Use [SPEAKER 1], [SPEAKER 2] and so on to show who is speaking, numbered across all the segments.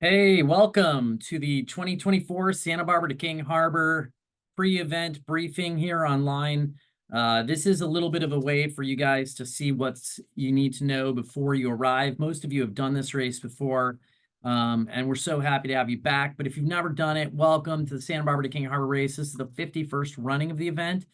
[SPEAKER 1] Hey, welcome to the 2024 Santa Barbara to King Harbor pre-event briefing here online. This is a little bit of a way for you guys to see what you need to know before you arrive. Most of you have done this race before, and we're so happy to have you back. But if you've never done it, welcome to the Santa Barbara to King Harbor race. This is the 51st running of the event.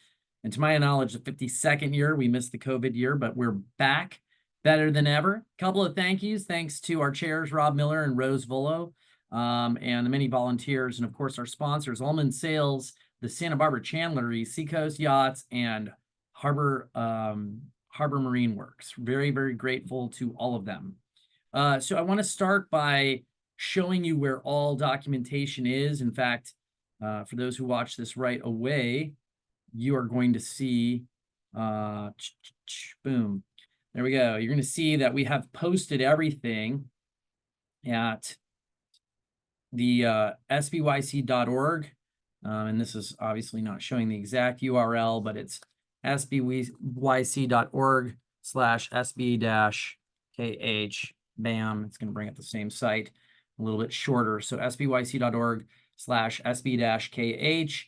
[SPEAKER 1] And to my knowledge, the 52nd year. We missed the COVID year, but we're back. Better than ever. Couple of thank yous. Thanks to our chairs, Rob Miller and Rose Volo, and the many volunteers, and of course our sponsors, Ullman Sales, the Santa Barbara Chandlery, Seacoast Yachts, and Harbor Marine Works. Very, very grateful to all of them. So I want to start by showing you where all documentation is. In fact, for those who watch this right away, you are going to see, boom. There we go. You're going to see that we have posted everything at the sbyc.org. And this is obviously not showing the exact URL, but it's sbyc.org/sb-kh. Bam. It's going to bring up the same site a little bit shorter. So sbyc.org/sb-kh.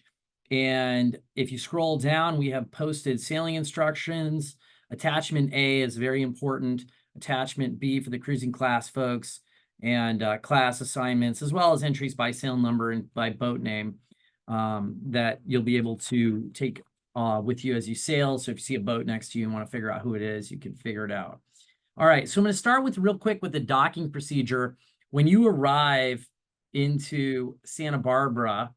[SPEAKER 1] And if you scroll down, we have posted sailing instructions. Attachment A is very important. Attachment B for the cruising class folks, and class assignments, as well as entries by sail number and by boat name that you'll be able to take with you as you sail. So if you see a boat next to you and want to figure out who it is, you can figure it out. All right, so I'm going to start with real quick with the docking procedure. When you arrive into Santa Barbara,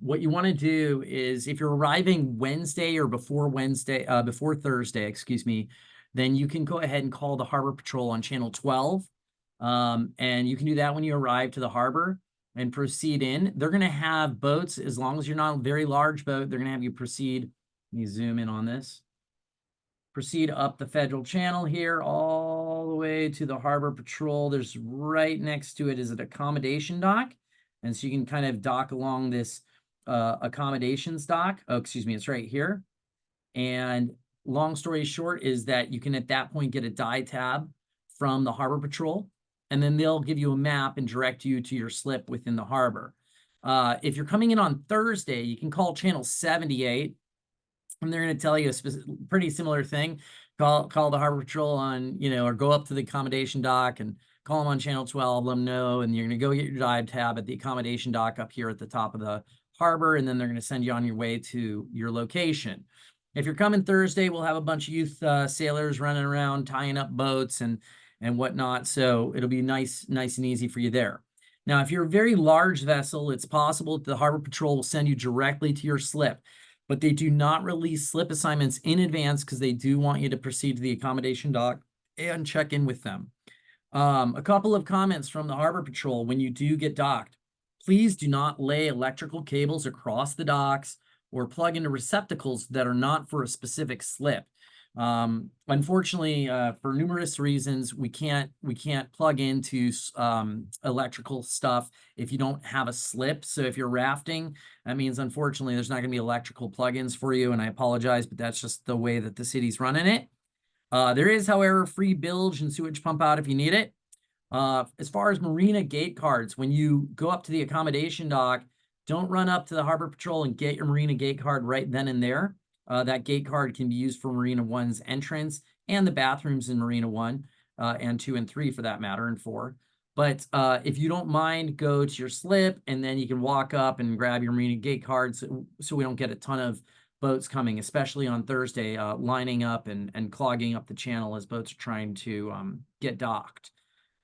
[SPEAKER 1] what you want to do is, if you're arriving Wednesday or before Thursday, excuse me, then you can go ahead and call the Harbor Patrol on channel 12. And you can do that when you arrive to the harbor and proceed in. They're going to have boats, as long as you're not a very large boat, they're going to have you proceed. Let me zoom in on this. Proceed up the Federal Channel here all the way to the Harbor Patrol. There's right next to it is an accommodation dock. And so you can kind of dock along this accommodations dock. Oh, excuse me, it's right here. And long story short is that you can at that point get a die tab from the Harbor Patrol, and then they'll give you a map and direct you to your slip within the harbor. If you're coming in on Thursday, you can call channel 78, and they're going to tell you a pretty similar thing. Call the Harbor Patrol on, or go up to the accommodation dock and call them on channel 12, let them know, and you're going to go get your dive tab at the accommodation dock up here at the top of the harbor, and then they're going to send you on your way to your location. If you're coming Thursday, we'll have a bunch of youth sailors running around tying up boats and whatnot, so it'll be nice and easy for you there. Now, if you're a very large vessel, it's possible that the Harbor Patrol will send you directly to your slip, but they do not release slip assignments in advance because they do want you to proceed to the accommodation dock and check in with them. A couple of comments from the Harbor Patrol: when you do get docked, please do not lay electrical cables across the docks or plug into receptacles that are not for a specific slip. Unfortunately, for numerous reasons, we can't plug into electrical stuff if you don't have a slip. So if you're rafting, that means unfortunately there's not going to be electrical plugins for you, and I apologize, but that's just the way that the city's running it. There is, however, free bilge and sewage pump out if you need it. As far as marina gate cards, when you go up to the accommodation dock, don't run up to the Harbor Patrol and get your marina gate card right then and there. That gate card can be used for Marina 1's entrance and the bathrooms in Marina 1 and 2 and 3 for that matter, and 4. But if you don't mind, go to your slip, and then you can walk up and grab your marina gate card so we don't get a ton of boats coming, especially on Thursday, lining up and clogging up the channel as boats are trying to get docked.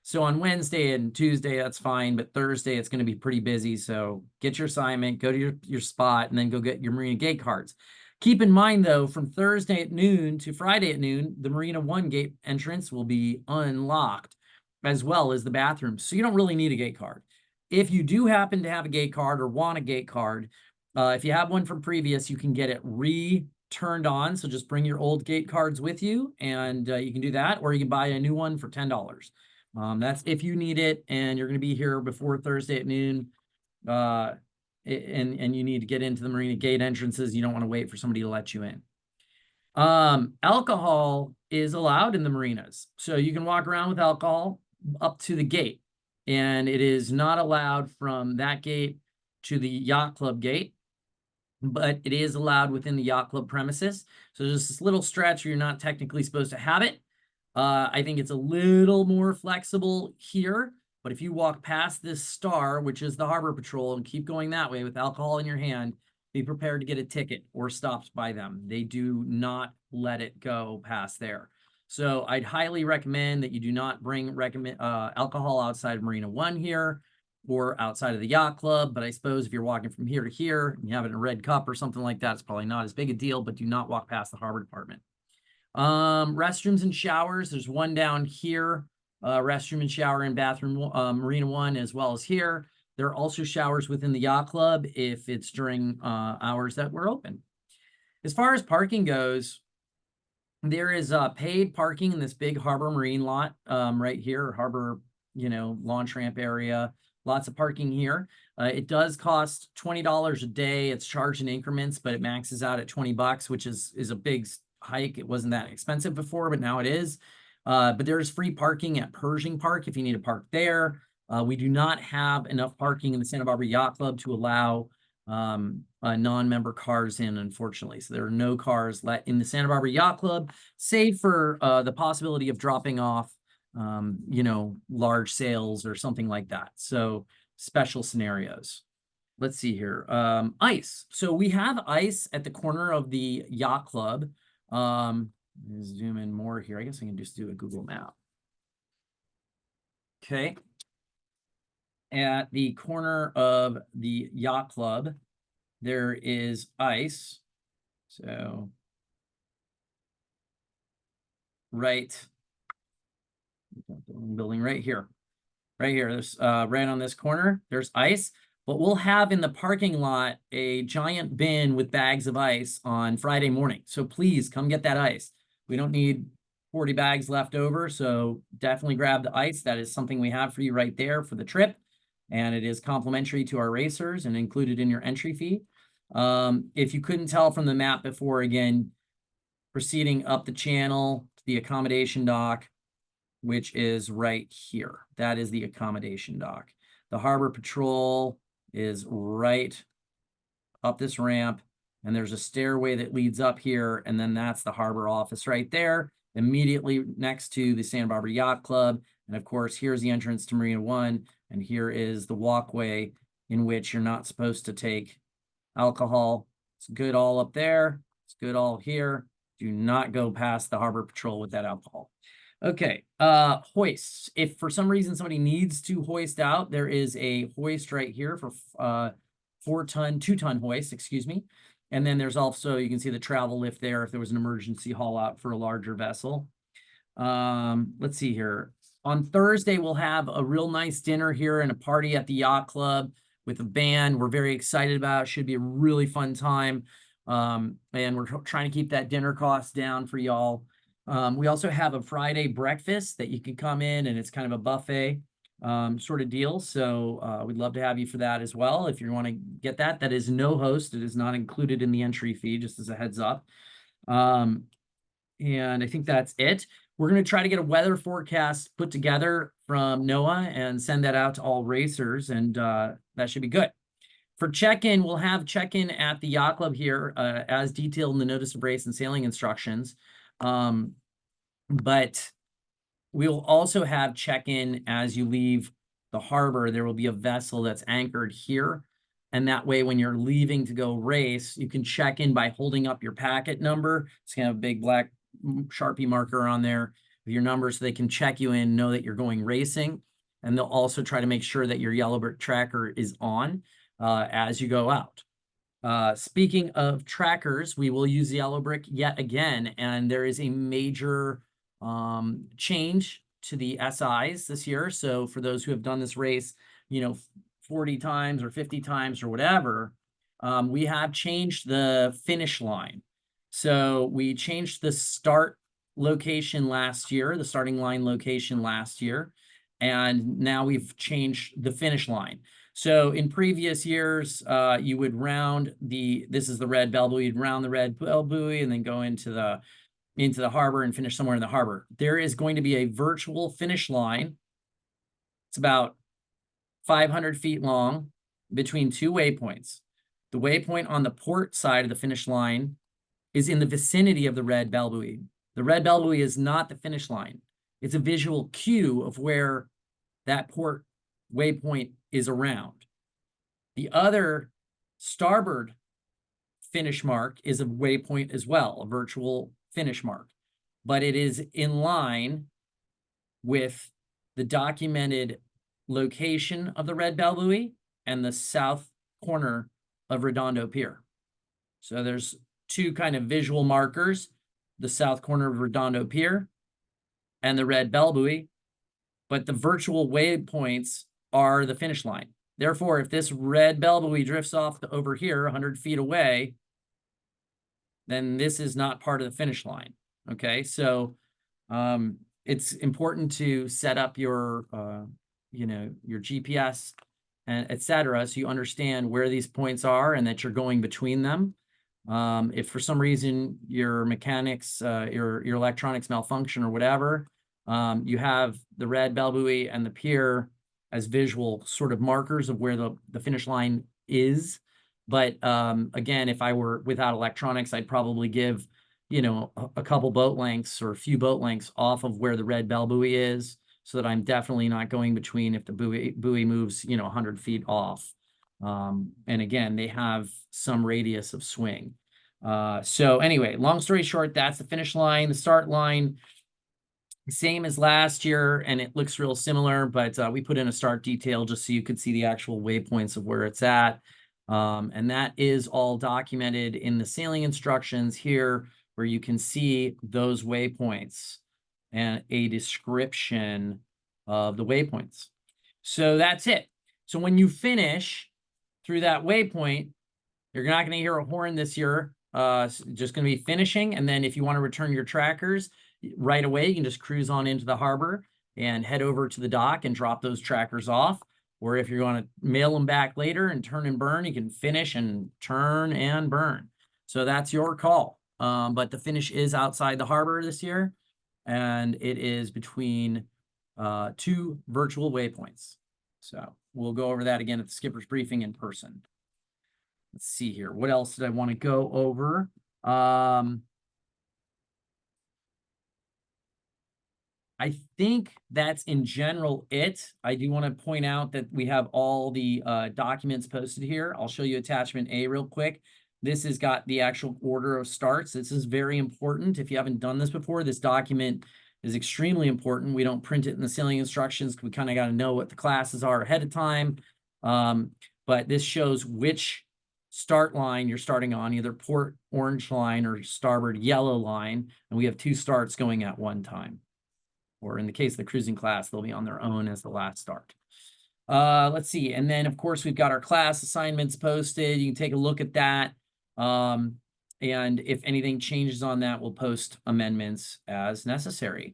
[SPEAKER 1] So on Wednesday and Tuesday, that's fine, but Thursday it's going to be pretty busy. So get your assignment, go to your spot, and then go get your marina gate cards. Keep in mind, though, from Thursday at noon to Friday at noon, the Marina 1 gate entrance will be unlocked, as well as the bathrooms. So you don't really need a gate card. If you do happen to have a gate card or want a gate card, if you have one from previous, you can get it turned on. So just bring your old gate cards with you, and you can do that, or you can buy a new one for $10. That's if you need it and you're going to be here before Thursday at noon, and you need to get into the marina gate entrances. You don't want to wait for somebody to let you in. Alcohol is allowed in the marinas, so you can walk around with alcohol up to the gate. and it is not allowed from that gate to the yacht club gate, but it is allowed within the yacht club premises. So there's this little stretch where you're not technically supposed to have it. I think it's a little more flexible here, but if you walk past this star, which is the Harbor Patrol, and keep going that way with alcohol in your hand, be prepared to get a ticket or stopped by them. They do not let it go past there. So I'd highly recommend that you do not bring alcohol outside of Marina One here or outside of the yacht club. But I suppose if you're walking from here to here and you have it in a red cup or something like that, it's probably not as big a deal, but do not walk past the harbor department. Restrooms and showers. There's one down here, restroom and shower and bathroom, Marina One, as well as here. There are also showers within the yacht club if it's during hours that we're open. As far as parking goes, there is paid parking in this big Harbor Marine lot right here, Harbor, launch ramp area. Lots of parking here. It does cost $20 a day. It's charged in increments, but it maxes out at $20, which is a big hike. It wasn't that expensive before, but now it is. But there's free parking at Pershing Park if you need to park there. We do not have enough parking in the Santa Barbara Yacht Club to allow non-member cars in, unfortunately. So there are no cars let in the Santa Barbara Yacht Club, save for the possibility of dropping off large sales or something like that. So special scenarios. Let's see here. Ice. So we have ice at the corner of the yacht club. Zoom in more here. I guess I can just do a Google map. Okay. At the corner of the yacht club, there is ice. So building right here. There's right on this corner, there's ice, but we'll have in the parking lot a giant bin with bags of ice on Friday morning. So please come get that ice. We don't need 40 bags left over, so definitely grab the ice. That is something we have for you right there for the trip, and it is complimentary to our racers and included in your entry fee. If you couldn't tell from the map before, again, proceeding up the channel to the accommodation dock, which is right here. That is the accommodation dock. The Harbor Patrol is right up this ramp, and there's a stairway that leads up here, and then that's the harbor office right there, immediately next to the Santa Barbara Yacht Club. And of course, here's the entrance to Marina One, and here is the walkway in which you're not supposed to take alcohol. It's good all up there. It's good all here. Do not go past the Harbor Patrol with that alcohol. Okay, hoists. If for some reason somebody needs to hoist out, there is a hoist right here for 2-ton hoist, excuse me. And then there's also, you can see the travel lift there if there was an emergency haul out for a larger vessel. Let's see here. On Thursday, we'll have a real nice dinner here and a party at the yacht club with a band. We're very excited about it. Should be a really fun time. And we're trying to keep that dinner cost down for y'all. We also have a Friday breakfast that you can come in, and it's kind of a buffet sort of deal. So we'd love to have you for that as well. If you want to get that, that is no host. It is not included in the entry fee, just as a heads up. And I think that's it. We're going to try to get a weather forecast put together from NOAA and send that out to all racers, and that should be good. For check-in, we'll have check-in at the yacht club here as detailed in the notice of race and sailing instructions. But we'll also have check-in as you leave the harbor. There will be a vessel that's anchored here. And that way, when you're leaving to go race, you can check in by holding up your packet number. It's going to have a big black Sharpie marker on there with your number so they can check you in, know that you're going racing. And they'll also try to make sure that your yellow brick tracker is on as you go out. Speaking of trackers, we will use the yellow brick yet again, and there is a major change to the SIs this year. So for those who have done this race, 40 times or 50 times or whatever, we have changed the finish line. So we changed the start location last year, the starting line location last year, and now we've changed the finish line. So in previous years, you would round this is the red bell buoy, you'd round the red bell buoy and then go into the harbor and finish somewhere in the harbor. There is going to be a virtual finish line. It's about 500 feet long between two waypoints. The waypoint on the port side of the finish line is in the vicinity of the red bell buoy. The red bell buoy is not the finish line. It's a visual cue of where that port waypoint is around. The other starboard finish mark is a waypoint as well, a virtual finish mark, but it is in line with the documented location of the red bell buoy and the south corner of Redondo Pier. So there's two kind of visual markers, the south corner of Redondo Pier and the red bell buoy, but the virtual waypoints are the finish line. Therefore, if this red bell buoy drifts off over here 100 feet away, then this is not part of the finish line. Okay, so it's important to set up your your GPS and etc. so you understand where these points are and that you're going between them. If for some reason your mechanics, your electronics malfunction or whatever, you have the red bell buoy and the pier as visual sort of markers of where the finish line is. But again, if I were without electronics, I'd probably give, a couple boat lengths or a few boat lengths off of where the red bell buoy is, so that I'm definitely not going between if the buoy moves, 100 feet off. And again, they have some radius of swing. So anyway, long story short, that's the finish line. The start line, same as last year, and it looks real similar, but we put in a start detail just so you could see the actual waypoints of where it's at. And that is all documented in the sailing instructions here, where you can see those waypoints and a description of the waypoints. So that's it. So when you finish through that waypoint, you're not going to hear a horn this year. Just going to be finishing. And then if you want to return your trackers right away, you can just cruise on into the harbor and head over to the dock and drop those trackers off. Or if you're going to mail them back later and turn and burn, you can finish and turn and burn. So that's your call. But the finish is outside the harbor this year, and it is between two virtual waypoints. So we'll go over that again at the skipper's briefing in person. Let's see here. What else did I want to go over? I think that's in general it. I do want to point out that we have all the documents posted here. I'll show you attachment A real quick. This has got the actual order of starts. This is very important. If you haven't done this before, this document is extremely important. We don't print it in the sailing instructions. We kind of got to know what the classes are ahead of time. But this shows which start line you're starting on, either port orange line or starboard yellow line. And we have two starts going at one time. Or in the case of the cruising class, they'll be on their own as the last start. Let's see. And then, of course, we've got our class assignments posted. You can take a look at that. And if anything changes on that, we'll post amendments as necessary.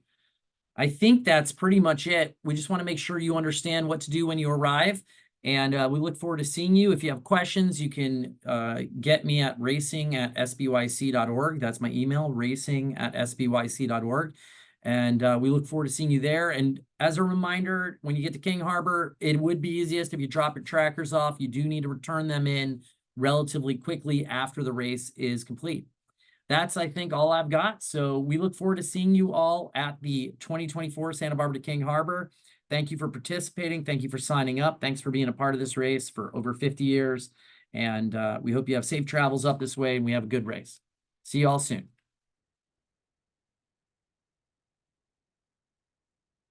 [SPEAKER 1] I think that's pretty much it. We just want to make sure you understand what to do when you arrive. And we look forward to seeing you. If you have questions, you can get me at racing@sbyc.org. That's my email, racing@sbyc.org. And we look forward to seeing you there. And as a reminder, when you get to King Harbor, it would be easiest if you drop your trackers off. You do need to return them in relatively quickly after the race is complete. That's, I think, all I've got. So we look forward to seeing you all at the 2024 Santa Barbara to King Harbor. Thank you for participating. Thank you for signing up. Thanks for being a part of this race for over 50 years. And we hope you have safe travels up this way and we have a good race. See you all soon.